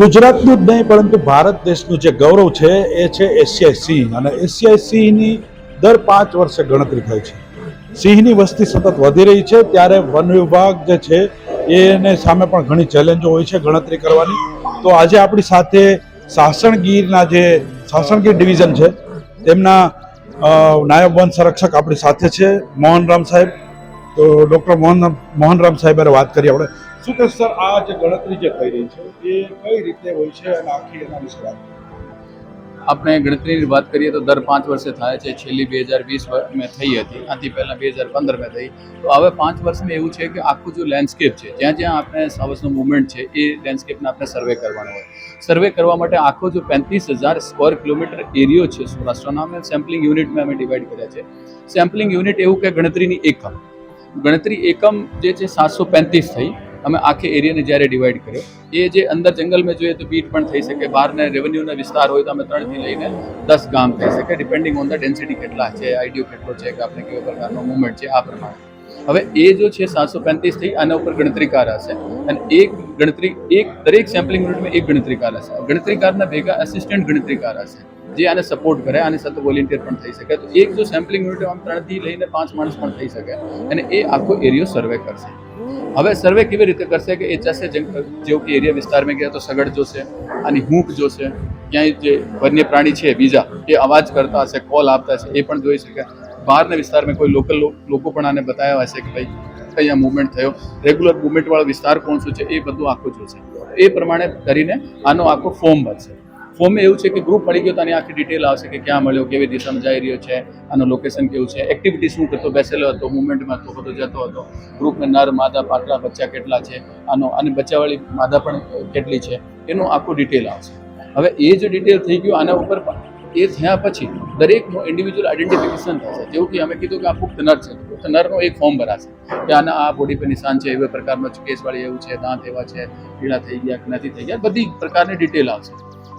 ગુજરાતનું જ નહીં પરંતુ ભારત દેશનું જે ગૌરવ છે એ છે એશિયાઈ સિંહ, અને એશિયાઈ સિંહની દર 5 વર્ષે ગણતરી થાય છે. સિંહની વસ્તી સતત વધી રહી છે, ત્યારે વન વિભાગ જે છે એને સામે પણ ઘણી ચેલેન્જો હોય છે ગણતરી કરવાની. તો આજે આપણી સાથે સાસણગીર ડિવિઝન છે તેમના નાયબ વન સંરક્ષક આપણી સાથે છે, મોહનરામ સાહેબ. તો ડૉક્ટર મોહનરામ સાહેબ વાત કરીએ આપણે. શું કે સર, આ જે ગણતરી જે થઈ રહી છે એ કઈ રીતે હોય છે અને આખી એના વિશે વાત? આપણે ગણતરીની વાત કરીએ તો દર 5 વર્ષે થાય છે. છેલ્લી 2020 થઈ હતી, આથી પહેલાં 2015 થઈ. તો હવે 5 વર્ષમાં એવું છે કે આખું જો લેન્ડસ્કેપ છે, જ્યાં જ્યાં આપણે સાવજનો મુવમેન્ટ છે એ લેન્ડસ્કેપને આપણે સર્વે કરવાનો હોય. સર્વે કરવા માટે આખો જો 35,000 સ્ક્વેર કિલોમીટર એરિયો છે સૌરાષ્ટ્રનો, અમે સેમ્પલિંગ યુનિટમાં અમે ડિવાઈડ કર્યા છે. સેમ્પલિંગ યુનિટ એવું કે ગણતરીની એકમ, ગણતરી એકમ જે છે 735 થઈ. અમે આખે એરિયાને જ્યારે ડિવાઈડ કર્યો, એ જે અંદર જંગલમાં જોઈએ તો બીટ પણ થઈ શકે, બહારને રેવન્યુના વિસ્તાર હોય તો અમે 3થી લઈને 10 ગામ થઈ શકે, ડિપેન્ડિંગ ઓન ધ ડેન્સિટી કેટલા છે, આઈડીઓ કેટલો છે, કે આપણે કેવો પ્રકારનો મુવમેન્ટ છે, આ પ્રમાણે. હવે એ જો છે 735 થઈ, આના ઉપર ગણતરીકાર હશે, અને દરેક સેમ્પલિંગ યુનિટમાં એક ગણતરીકાર હશે. ગણતરીકારના ભેગા અસિસ્ટન્ટ ગણતરીકાર હશે જે આને સપોર્ટ કરે, આની સાથે વોલેન્ટિયર પણ થઈ શકે. તો એક જો સેમ્પલિંગ યુનિટ આમ 3થી લઈને 5 માણસ પણ થઈ શકે, અને એ આખો એરિયો સર્વે કરશે. હવે સર્વે કેવી રીતે કરશે કે એ જશે જેવું કે એરિયા વિસ્તારમાં ગયા તો સગડ જોશે, આની હૂંફ જોશે, ક્યાંય જે વન્ય પ્રાણી છે બીજા એ અવાજ કરતા હશે, કોલ આપતા હશે, એ પણ જોઈ શકે. બહારના વિસ્તારમાં કોઈ લોકલ લોકો પણ આને બતાવ્યા હશે કે ભાઈ અહીંયા મૂવમેન્ટ થયો, રેગ્યુલર મૂવમેન્ટવાળો વિસ્તાર કોણ શું છે એ બધું આખું જોશે. એ પ્રમાણે કરીને આનો આખો ફોર્મ બનશે. ફોર્મ એવું છે કે ગ્રુપ મળી ગયો તો આની આખી ડિટેલ આવશે કે ક્યાં મળ્યો, કેવી દિશામાં જઈ રહ્યો છે, આનું લોકેશન કેવું છે, એક્ટિવિટી શું કરતો, બેસેલો હતો, મુવમેન્ટમાં તો બધો જતો હતો, ગ્રુપમાં નર માદા પાટલા બચ્ચા કેટલા છે, અને બચ્ચાવાળી માદા પણ કેટલી છે, એનું આખું ડિટેલ આવશે. હવે એ જે ડિટેલ થઈ ગયું આના ઉપર એ થયા પછી દરેકનું ઇન્ડિવિજ્યુઅલ આઈડેન્ટિફિકેશન થશે. જેવું કે અમે કીધું કે આ પુખ્ત નર છે, પુખ્ત નરનો એક ફોર્મ ભરાશે કે આના આ બોડી પર નિશાન છે, એવા પ્રકારનો કેસવાળી એવું છે, દાંત એવા છે, પીળા થઈ ગયા કે નથી થઈ ગયા, બધી પ્રકારની ડિટેલ આવશે.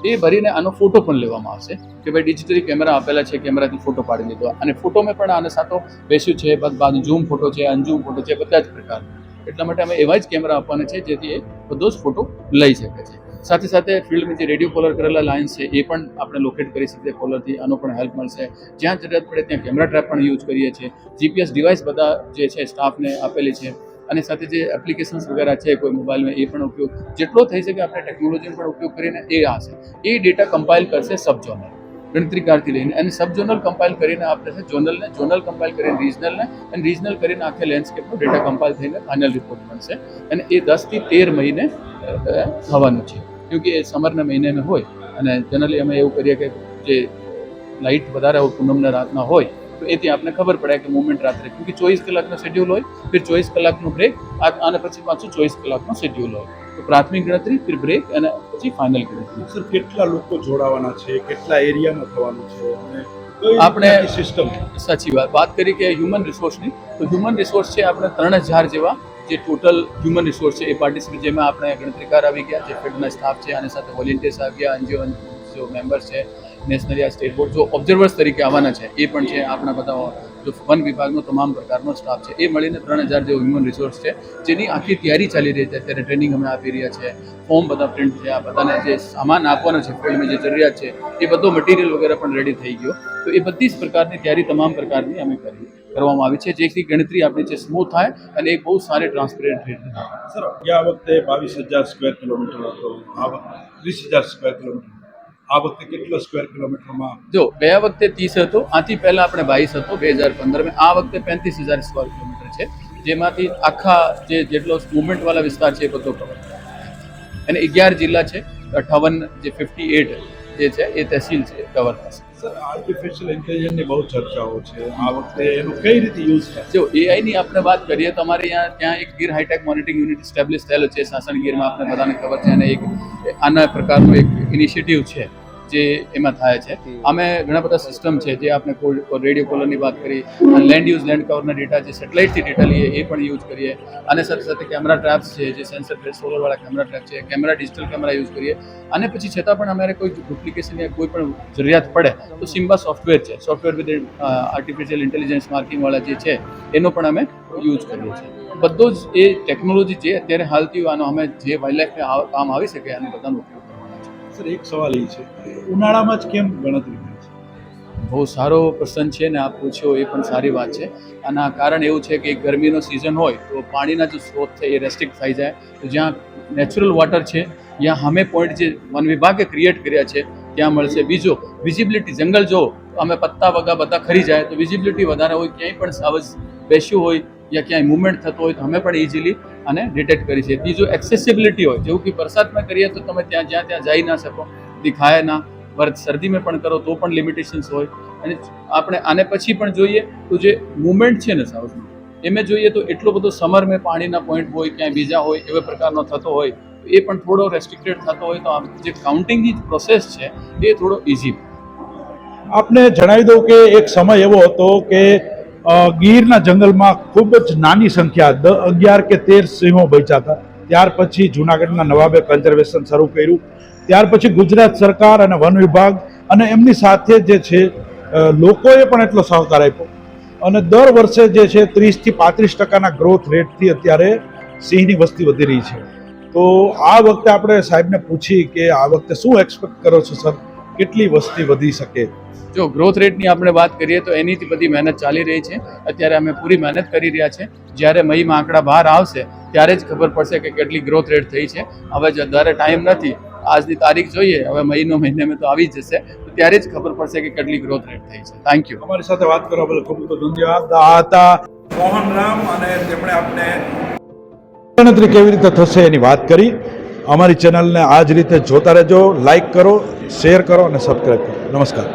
એ ભરીને આનો ફોટો પણ લેવામાં આવશે કે ભાઈ ડિજિટલી કેમેરા આપેલા છે, કેમેરાથી ફોટો પાડી લીધો, અને ફોટોમાં પણ આને સાથો બેસ્યું છે, બાજુ ઝૂમ ફોટો છે, અનઝૂમ ફોટો છે, બધા જ પ્રકારના. એટલા માટે અમે એવા જ કેમેરા આપવાના છે જેથી એ બધો જ ફોટો લઈ શકે છે. સાથે સાથે ફિલ્ડમાં જે રેડિયો કોલર કરેલા લાઇન્સ છે એ પણ આપણે લોકેટ કરી શકીએ કોલરથી, આનો પણ હેલ્પ મળશે. જ્યાં જરૂરત પડે ત્યાં કેમેરા ટ્રેપ પણ યુઝ કરીએ છીએ. જીપીએસ ડિવાઇસ બધા જે છે સ્ટાફને આપેલી છે, અને સાથે જે એપ્લિકેશન્સ વગેરે છે કોઈ મોબાઈલમાં એ પણ ઉપયોગ જેટલો થઈ શકે આપણે ટેકનોલોજીનો પણ ઉપયોગ કરીને એ હશે. એ ડેટા કમ્પાઇલ કરશે સબ ઝોનલ ગણતરીકારથી લઈને, અને સબ ઝોનલ કમ્પાઇલ કરીને આપણે ઝોનલને, ઝોનલ કમ્પાઇલ કરીને રિજનલને, અને રિજનલ કરીને આખે લેન્ડસ્કેપનો ડેટા કમ્પાઇલ થઈને ફાઇનલ રિપોર્ટ બનશે. અને એ 10 થી 13 મહિને થવાનું છે, કેમકે એ સમરના મહિનામાં હોય. અને જનરલી અમે એવું કરીએ કે જે લાઇટ વધારે પૂનમના રાતના હોય તો એથી આપણે ખબર પડે કે મુવમેન્ટ રાત્રે, કેમકે 24 કલાકનો શેડ્યુલ હોય, ફિર 24 કલાકનો બ્રેક, આને પછી પાછું 24 કલાકનો શેડ્યુલ હોય. તો પ્રાથમિક ગણતરી, ફિર બ્રેક, અને પછી ફાઇનલ ગણતરી. સર, કેટલા લોકો જોડાવાના છે, કેટલા એરિયામાં થવાનું છે, અને આપણે સિસ્ટમ? સાચી વાત કરી કે હ્યુમન રિસોર્સની, તો હ્યુમન રિસોર્સ છે આપણે 3000 જેવા જે ટોટલ હ્યુમન રિસોર્સ છે એ પાર્ટિસિપેટ, જેમાં આપણે ગણતરીકાર આવી ગયા, જે ફિલ્ડના સ્ટાફ છે, આની સાથે વોલેન્ટિયર્સ આવી ગયા, એનજીઓ જો મેમ્બર્સ છે, નેશનલ યા સ્ટેટ બોર્ડ જો ઓબ્ઝર્વર્સ તરીકે આવવાના છે એ પણ છે, આપણા બધા જો વન વિભાગનો તમામ પ્રકારનો સ્ટાફ છે, એ મળીને 3000 જેવો હ્યુમન રિસોર્સ છે, જેની આખી તૈયારી ચાલી રહી છે. અત્યારે ટ્રેનિંગ અમે આપી રહ્યા છે, ફોર્મ બધા પ્રિન્ટ છે, આ બધાને જે સામાન આપવાનો છે ફિલ્ડમાં જે જરૂરિયાત છે એ બધો મટીરિયલ વગેરે પણ રેડી થઈ ગયો. તો એ બધી જ પ્રકારની તૈયારી તમામ પ્રકારની અમે કરવામાં આવી છે, જેથી ગણતરી આપણી છે સ્મૂથ થાય અને એક બહુ સારી ટ્રાન્સપેરન્ટ રીતે થાય. સર, ગયા વખતે 22,000 સ્ક્વેર કિલોમીટર હતો, આ વખતે 30,000 સ્ક્વેર કિલોમીટર. આ વખતે કેટલો સ્ક્વેર કિલોમીટરમાં? જો ગયા વખતે 30 હતો, આથી પહેલા આપણે 22 હતો 2015 આ વખતે 35,000 સ્ક્વેર કિલોમીટર છે, જેમાંથી આખા જેટલો મુવમેન્ટ વાળા વિસ્તાર છે એ બધો કવર થાય. અને 11 જિલ્લા છે, 58 જે 58 જે છે એ તહેસીલ છે કવર થશે. સર, આર્ટિફિશિયલ ઇન્ટેલિજન્સની બહુ ચર્ચાઓ છે, આ વખતે એનો કઈ રીતે યુઝ થાય? જો એઆઈની આપણે વાત કરીએ તો અમારે ત્યાં એક ગીર હાઈટેક મોનિટરિંગ યુનિટ સ્ટેબ્લિશ થયેલો છે સાસણ ગીરમાં, આપણે બધાને ખબર છે, અને એક આના પ્રકારનો એક ઇનિશિયેટિવ છે જે એમાં થાય છે. અમે ઘણા બધા સિસ્ટમ છે જે આપણે રેડિયો કોલરની વાત કરી, લેન્ડ યુઝ લેન્ડ કવરના ડેટા જે સેટેલાઇટથી ડેટા લઈએ એ પણ યુઝ કરીએ, અને સાથે સાથે કેમેરા ટ્રેપ્સ છે જે સેન્સર સોલરવાળા કેમેરા ટ્રેપ છે, કેમેરા ડિજિટલ કેમેરા યુઝ કરીએ, અને પછી છતાં પણ અમારે કોઈ ડુપ્લિકેશન યા કોઈ પણ જરૂરિયાત પડે તો સિમ્બા સોફ્ટવેર છે, સોફ્ટવેર વિથ આર્ટિફિશિયલ ઇન્ટેલિજન્સ માર્કિંગવાળા જે છે એનો પણ અમે યુઝ કરીએ છીએ. બધો જ એ ટેકનોલોજી જે અત્યારે હાલથી આનો અમે જે વાઇલ્ડ લાઈફને કામ આવી શકે અને બધાનો ઉપયોગ કરવાના છે. સર, એક સવાલ એ છે કે ઉનાળામાં જ કેમ ગણતરી થાય છે? બહુ સારો પ્રશ્ન છે ને આપ પૂછ્યો એ પણ સારી વાત છે. આના કારણ એવું છે કે ગરમીનો સિઝન હોય તો પાણીના જે સ્ત્રોત છે એ રેસ્ટ્રિક્ટ થઈ જાય, તો જ્યાં નેચરલ વોટર છે ત્યાં અમે પોઈન્ટ જે વન વિભાગે ક્રિએટ કર્યા છે ત્યાં મળશે. બીજો, વિઝિબિલિટી, જંગલ જો અમે પત્તા વગા બધા ખરી જાય તો વિઝિબિલિટી વધારે હોય, ક્યાંય પણ સાવજ બેસ્યું હોય યા ક્યાંય મુવમેન્ટ થતો હોય તો અમે પણ ઇઝીલી આને ડિટેક્ટ કરી છે. બીજો, એક્સેસિબિલિટી હોય, જેવું કે વરસાદમાં કરીએ તો તમે જ્યાં જઈ ના શકો, દેખાય ના, શરદીમાં પણ કરો તો પણ લિમિટેશન્સ હોય, અને આપણે આને પછી પણ જોઈએ તો જે મુવમેન્ટ છે ને સાઉથમાં એમાં જોઈએ તો એટલો બધો સમરમાં પાણીના પોઈન્ટ હોય, ક્યાંય બીજા હોય એવા પ્રકારનો થતો હોય, એ પણ થોડો રેસ્ટ્રિક્ટેડ થતો હોય, તો આ જે કાઉન્ટિંગની પ્રોસેસ છે એ થોડો ઇઝી. આપને જણાવી દઉં કે એક સમય એવો હતો કે ગીરના જંગલમાં ખૂબ જ નાની સંખ્યા 11 કે 13 સિંહો બચ્યા હતા. ત્યાર પછી જૂનાગઢના નવાબે કન્ઝર્વેશન શરૂ કર્યું. ત્યાર પછી ગુજરાત સરકાર અને વન વિભાગ અને એમની સાથે જે છે લોકોએ પણ એટલો સહકાર આપ્યો, અને દર વર્ષે જે છે 30 થી 35% ગ્રોથ રેટથી અત્યારે સિંહની વસ્તી વધી રહી છે. તો આ વખતે આપણે સાહેબને પૂછી કે આ વખતે શું એક્સપેક્ટ કરો છો સર, કેટલી વસ્તી વધી શકે? જો ગ્રોથ રેટની આપણે વાત કરીએ તો એની બધી મહેનત ચાલી રહી છે. અત્યારે અમે પૂરી મહેનત કરી રહ્યા છે. જ્યારે મઈમાં આંકડા બહાર આવશે ત્યારે જ ખબર પડશે કે કેટલી ગ્રોથ રેટ થઈ છે. હવે જ્યારે ટાઈમ નથી, આજની તારીખ જોઈએ, હવે મહિનામાં તો આવી જશે, તો ત્યારે જ ખબર પડશે કે કેટલી ગ્રોથ રેટ થઈ છે. Thank you. અમારી સાથે વાત કરવા બદલ ખૂબ ખૂબ ધન્યવાદ. આ હતા મોહન રામ, અને તેમણે આપને ગણતરી કેવી રીતે થશે એની વાત કરી. અમારી ચેનલને આ જ રીતે જોતા રહેજો, લાઈક કરો, શેર કરો અને સબસ્ક્રાઈબ કરો. નમસ્કાર.